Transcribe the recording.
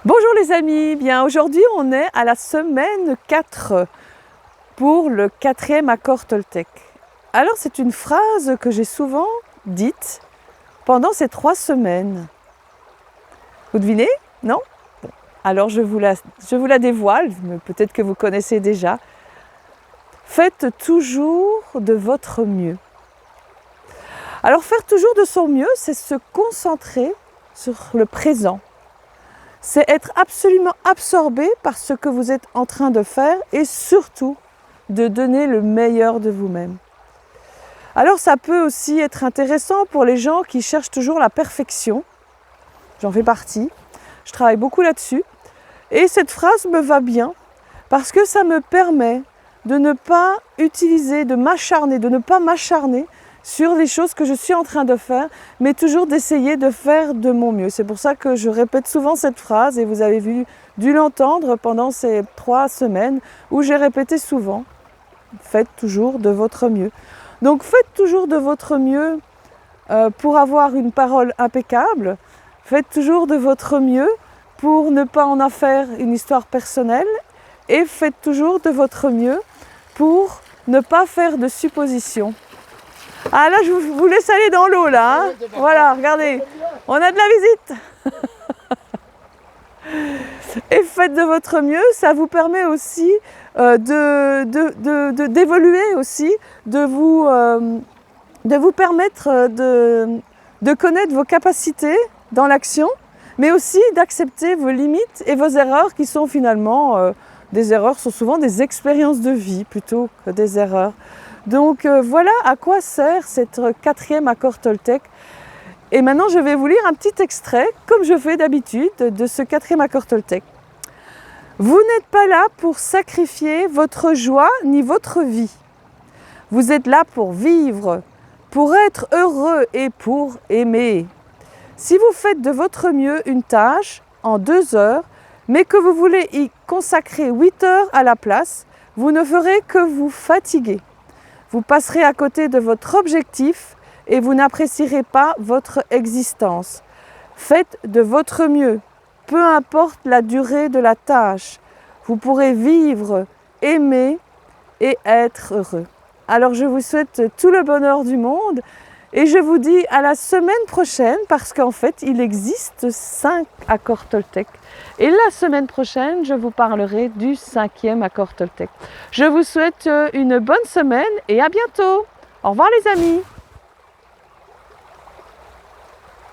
Bonjour les amis, bien aujourd'hui on est à la semaine 4 pour le 4e accord Toltec. Alors c'est une phrase que j'ai souvent dite pendant ces 3 semaines. Vous devinez? Non? Bon. Alors je vous la dévoile, mais peut-être que vous connaissez déjà. Faites toujours de votre mieux. Alors faire toujours de son mieux, c'est se concentrer sur le présent. C'est être absolument absorbé par ce que vous êtes en train de faire et surtout de donner le meilleur de vous-même. Alors ça peut aussi être intéressant pour les gens qui cherchent toujours la perfection. J'en fais partie, je travaille beaucoup là-dessus. Et cette phrase me va bien parce que ça me permet de ne pas utiliser, de ne pas m'acharner sur les choses que je suis en train de faire, mais toujours d'essayer de faire de mon mieux. C'est pour ça que je répète souvent cette phrase et vous avez dû l'entendre pendant ces 3 semaines où j'ai répété souvent « Faites toujours de votre mieux ». Donc faites toujours de votre mieux pour avoir une parole impeccable, faites toujours de votre mieux pour ne pas en faire une histoire personnelle et faites toujours de votre mieux pour ne pas faire de suppositions. Ah là, je vous laisse aller dans l'eau là. Hein. Voilà, regardez, on a de la visite. Et faites de votre mieux, ça vous permet aussi d'évoluer aussi, de vous permettre de connaître vos capacités dans l'action, mais aussi d'accepter vos limites et vos erreurs qui sont finalement des erreurs, sont souvent des expériences de vie plutôt que des erreurs. Donc voilà à quoi sert cette 4e accord Toltec. Et maintenant je vais vous lire un petit extrait, comme je fais d'habitude, de ce 4e accord Toltec. Vous n'êtes pas là pour sacrifier votre joie ni votre vie. Vous êtes là pour vivre, pour être heureux et pour aimer. Si vous faites de votre mieux une tâche en 2 heures, mais que vous voulez y consacrer 8 heures à la place, vous ne ferez que vous fatiguer. Vous passerez à côté de votre objectif et vous n'apprécierez pas votre existence. Faites de votre mieux, peu importe la durée de la tâche. Vous pourrez vivre, aimer et être heureux. Alors je vous souhaite tout le bonheur du monde et je vous dis à la semaine prochaine parce qu'en fait il existe 5 accords Toltec. Et la semaine prochaine, je vous parlerai du 5e accord Toltec. Je vous souhaite une bonne semaine et à bientôt. Au revoir les amis.